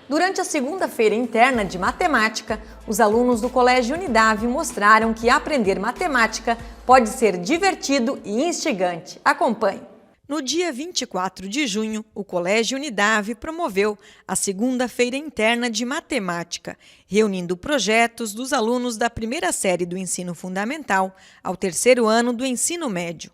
Durante a segunda-feira interna de matemática, os alunos do Colégio Unidade mostraram que aprender matemática pode ser divertido e instigante. Acompanhe! No dia 24 de junho, o Colégio Unidade promoveu a segunda-feira interna de matemática, reunindo projetos dos alunos da primeira série do ensino fundamental ao terceiro ano do ensino médio.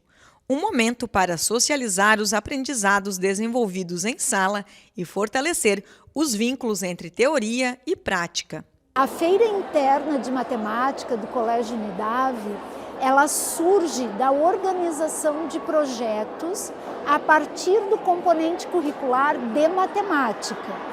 Um momento para socializar os aprendizados desenvolvidos em sala e fortalecer os vínculos entre teoria e prática. A Feira Interna de Matemática do Colégio Unidade, ela surge da organização de projetos a partir do componente curricular de matemática.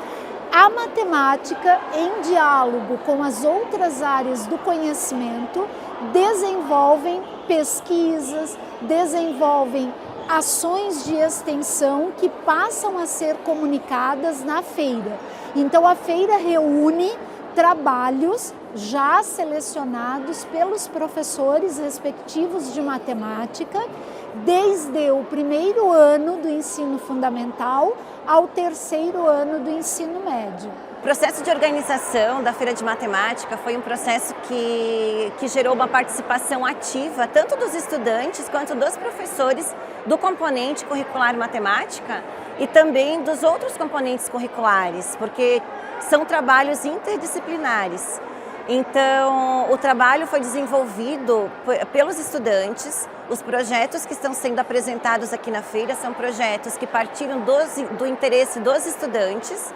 A matemática, em diálogo com as outras áreas do conhecimento, desenvolvem pesquisas, desenvolvem ações de extensão que passam a ser comunicadas na feira. Então a feira reúne trabalhos já selecionados pelos professores respectivos de matemática, desde o primeiro ano do ensino fundamental ao terceiro ano do ensino médio. O processo de organização da Feira de Matemática foi um processo que gerou uma participação ativa, tanto dos estudantes quanto dos professores do componente curricular matemática e também dos outros componentes curriculares, porque são trabalhos interdisciplinares. Então, o trabalho foi desenvolvido pelos estudantes. Os projetos que estão sendo apresentados aqui na feira são projetos que partiram do interesse dos estudantes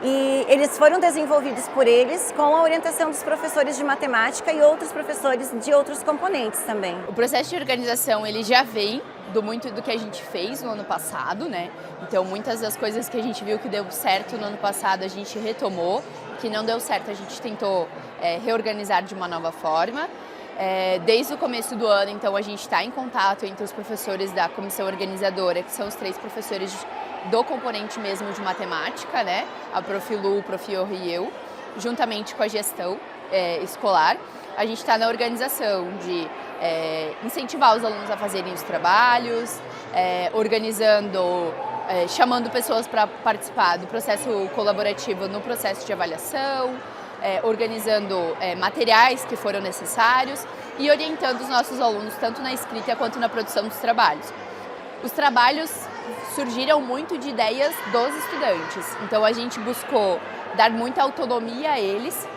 e eles foram desenvolvidos por eles com a orientação dos professores de matemática e outros professores de outros componentes também. O processo de organização ele já vem muito do que a gente fez no ano passado, né? Então muitas das coisas que a gente viu que deu certo no ano passado a gente retomou, que não deu certo a gente tentou reorganizar de uma nova forma. Desde o começo do ano, então, a gente está em contato entre os professores da comissão organizadora, que são os 3 professores do componente mesmo de matemática, né? A Prof. Lu, o Prof. Iorri e eu, juntamente com a gestão escolar. A gente está na organização de incentivar os alunos a fazerem os trabalhos, organizando, chamando pessoas para participar do processo colaborativo no processo de avaliação, organizando materiais que foram necessários e orientando os nossos alunos tanto na escrita quanto na produção dos trabalhos. Os trabalhos surgiram muito de ideias dos estudantes, então a gente buscou dar muita autonomia a eles,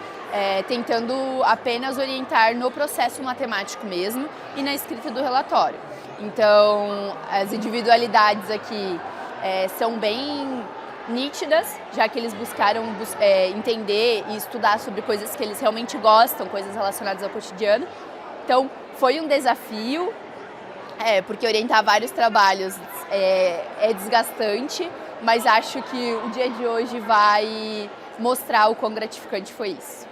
tentando apenas orientar no processo matemático mesmo e na escrita do relatório. Então as individualidades aqui são bem nítidas, já que eles buscaram entender e estudar sobre coisas que eles realmente gostam, coisas relacionadas ao cotidiano. Então, foi um desafio, porque orientar vários trabalhos é desgastante, mas acho que o dia de hoje vai mostrar o quão gratificante foi isso.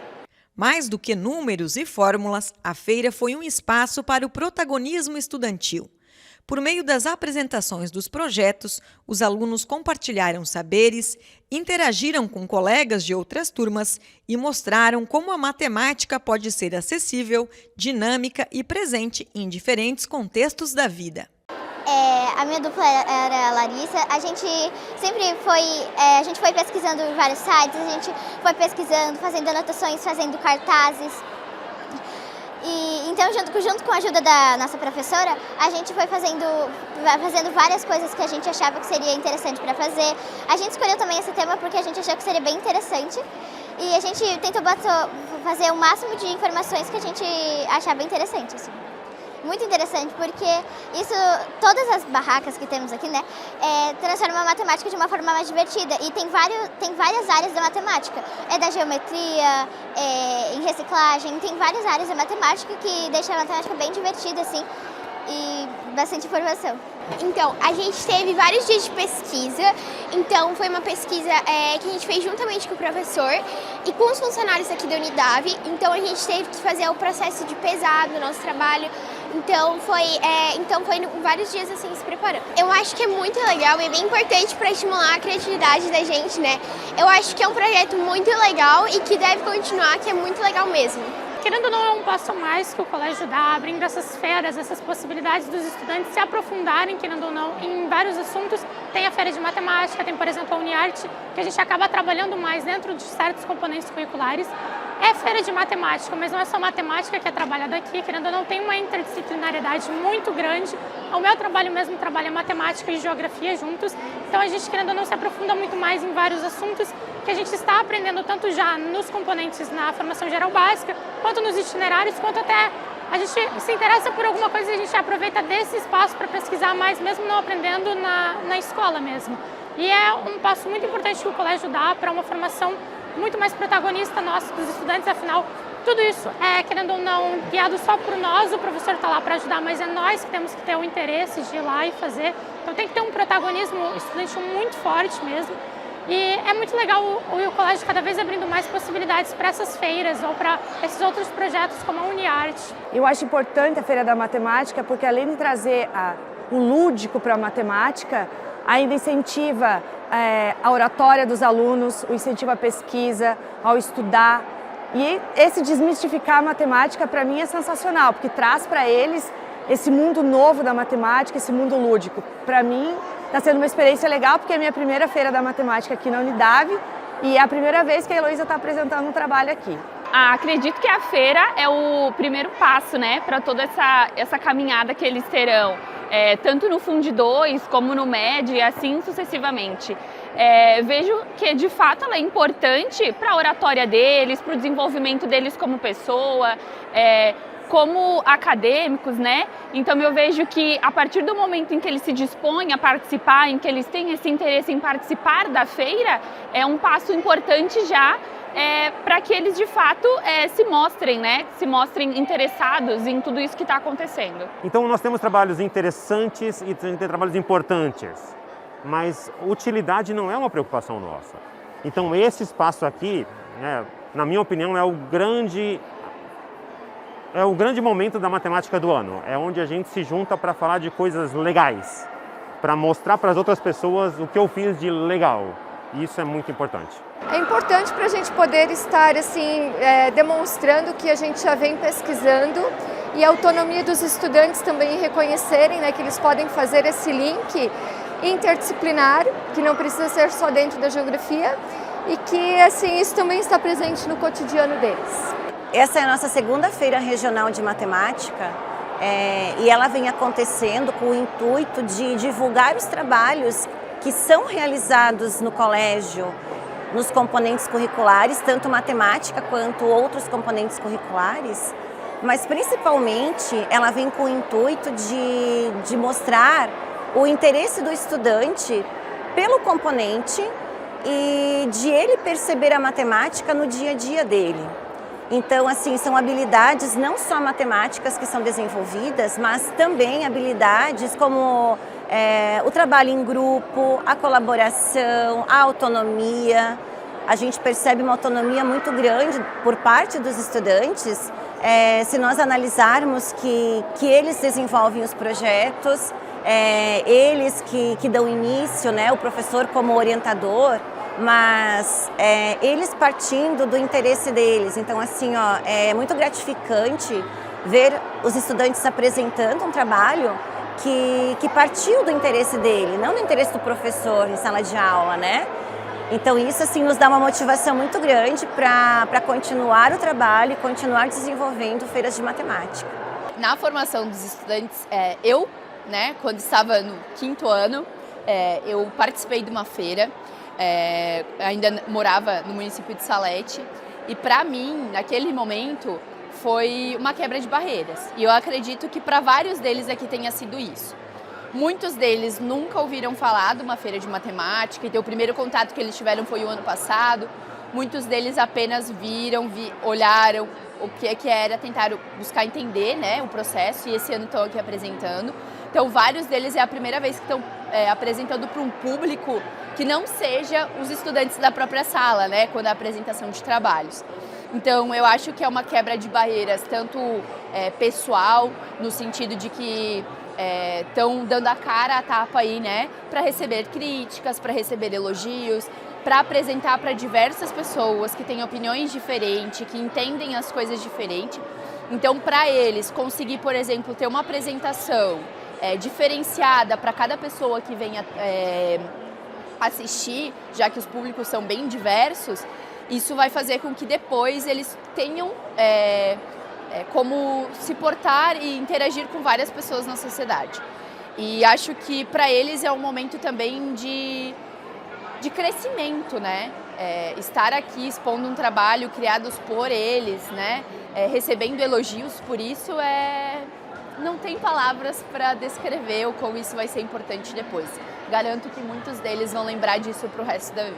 Mais do que números e fórmulas, a feira foi um espaço para o protagonismo estudantil. Por meio das apresentações dos projetos, os alunos compartilharam saberes, interagiram com colegas de outras turmas e mostraram como a matemática pode ser acessível, dinâmica e presente em diferentes contextos da vida. A minha dupla era a Larissa. A gente sempre foi pesquisando em vários sites, a gente foi pesquisando, fazendo anotações, fazendo cartazes. E, então, junto com a ajuda da nossa professora, a gente foi fazendo várias coisas que a gente achava que seria interessante para fazer. A gente escolheu também esse tema porque a gente achou que seria bem interessante e a gente tentou fazer o máximo de informações que a gente achava interessante. Assim. Muito interessante porque todas as barracas que temos aqui, né, transformam a matemática de uma forma mais divertida e tem várias áreas da matemática, da geometria, em reciclagem, tem várias áreas da matemática que deixam a matemática bem divertida assim e bastante informação. Então, a gente teve vários dias de pesquisa, então foi uma pesquisa que a gente fez juntamente com o professor e com os funcionários aqui da Unidade, então a gente teve que fazer o processo de pesar do nosso trabalho, então foi vários dias assim se preparando. Eu acho que é muito legal e é bem importante para estimular a criatividade da gente, né? Eu acho que é um projeto muito legal e que deve continuar, que é muito legal mesmo. querendo ou não, é um passo a mais que o colégio dá, abrindo essas feiras, essas possibilidades dos estudantes se aprofundarem, querendo ou não, em vários assuntos. Tem a feira de matemática, tem, por exemplo, a Uniarte, que a gente acaba trabalhando mais dentro de certos componentes curriculares. É feira de matemática, mas não é só matemática que é trabalhada aqui, querendo ou não, tem uma interdisciplinariedade muito grande. O meu trabalho mesmo trabalha matemática e geografia juntos, então a gente, querendo ou não, se aprofunda muito mais em vários assuntos que a gente está aprendendo tanto já nos componentes na formação geral básica, quanto nos itinerários, quanto até a gente se interessa por alguma coisa e a gente aproveita desse espaço para pesquisar mais, mesmo não aprendendo na escola mesmo. E é um passo muito importante que o colégio dá para uma formação muito mais protagonista nossa, dos estudantes, afinal, tudo isso é, querendo ou não, guiado só por nós, o professor está lá para ajudar, mas é nós que temos que ter o interesse de ir lá e fazer. Então tem que ter um protagonismo estudantil muito forte mesmo. E é muito legal o colégio cada vez abrindo mais possibilidades para essas feiras ou para esses outros projetos como a Uniarte. Eu acho importante a Feira da Matemática porque além de trazer o lúdico para a matemática, ainda incentiva a oratória dos alunos, o incentivo à pesquisa, ao estudar. E esse desmistificar a matemática para mim é sensacional, porque traz para eles esse mundo novo da matemática, esse mundo lúdico. Para mim está sendo uma experiência legal, porque é a minha primeira feira da matemática aqui na Unidave e é a primeira vez que a Heloísa está apresentando um trabalho aqui. Acredito que a feira é o primeiro passo, né, para toda essa caminhada que eles terão, tanto no Fund 2 como no MED e assim sucessivamente. Vejo que de fato ela é importante para a oratória deles, para o desenvolvimento deles como pessoa, como acadêmicos, né? Então eu vejo que a partir do momento em que eles se dispõem a participar, em que eles têm esse interesse em participar da feira, é um passo importante já para que eles de fato se mostrem, né? Se mostrem interessados em tudo isso que está acontecendo. Então nós temos trabalhos interessantes e trabalhos importantes, mas utilidade não é uma preocupação nossa. Então esse espaço aqui, na minha opinião, é o grande momento da matemática do ano. É onde a gente se junta para falar de coisas legais, para mostrar para as outras pessoas o que eu fiz de legal. E isso é muito importante. É importante para a gente poder estar assim, demonstrando que a gente já vem pesquisando e a autonomia dos estudantes também reconhecerem, né, que eles podem fazer esse link interdisciplinar, que não precisa ser só dentro da geografia e que assim, isso também está presente no cotidiano deles. Essa é a nossa segunda feira regional de matemática e ela vem acontecendo com o intuito de divulgar os trabalhos que são realizados no colégio, nos componentes curriculares, tanto matemática quanto outros componentes curriculares, mas principalmente ela vem com o intuito de mostrar o interesse do estudante pelo componente e de ele perceber a matemática no dia a dia dele. Então, assim, são habilidades não só matemáticas que são desenvolvidas, mas também habilidades como o trabalho em grupo, a colaboração, a autonomia. A gente percebe uma autonomia muito grande por parte dos estudantes se nós analisarmos que eles desenvolvem os projetos, eles que dão início, né, o professor como orientador, mas eles partindo do interesse deles. Então, assim, ó, é muito gratificante ver os estudantes apresentando um trabalho que partiu do interesse dele, não do interesse do professor em sala de aula, né? Então isso assim nos dá uma motivação muito grande para continuar o trabalho e continuar desenvolvendo feiras de matemática. Na formação dos estudantes, eu, né, quando estava no 5º ano, eu participei de uma feira, ainda morava no município de Salete, e para mim, naquele momento, foi uma quebra de barreiras. E eu acredito que para vários deles aqui tenha sido isso. Muitos deles nunca ouviram falar de uma feira de matemática, então o primeiro contato que eles tiveram foi o ano passado. Muitos deles apenas viram, olharam o que era, tentaram buscar entender, né, o processo, e esse ano estão aqui apresentando. Então vários deles é a primeira vez que estão apresentando para um público que não seja os estudantes da própria sala, né, quando a apresentação de trabalhos. Então eu acho que é uma quebra de barreiras, tanto pessoal, no sentido de que estão dando a cara a tapa aí, né, para receber críticas, para receber elogios, para apresentar para diversas pessoas que têm opiniões diferentes, que entendem as coisas diferentes. Então, para eles conseguir, por exemplo, ter uma apresentação diferenciada para cada pessoa que venha assistir, já que os públicos são bem diversos, isso vai fazer com que depois eles tenham como se portar e interagir com várias pessoas na sociedade. E acho que para eles é um momento também de crescimento, né? Estar aqui expondo um trabalho criados por eles, né? Recebendo elogios por isso, não tem palavras para descrever o como isso vai ser importante depois. Garanto que muitos deles vão lembrar disso para o resto da vida.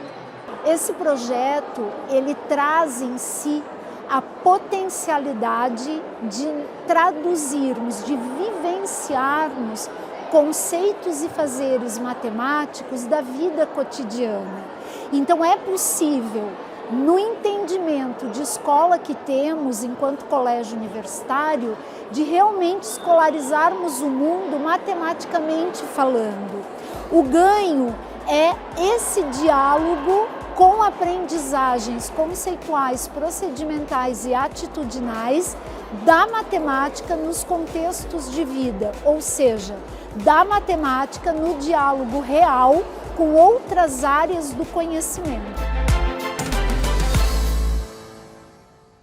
Esse projeto, ele traz em si a potencialidade de traduzirmos, de vivenciarmos conceitos e fazeres matemáticos da vida cotidiana. Então é possível, no entendimento de escola que temos enquanto colégio universitário, de realmente escolarizarmos o mundo matematicamente falando. O ganho é esse diálogo com aprendizagens conceituais, procedimentais e atitudinais da matemática nos contextos de vida, ou seja, da matemática no diálogo real com outras áreas do conhecimento.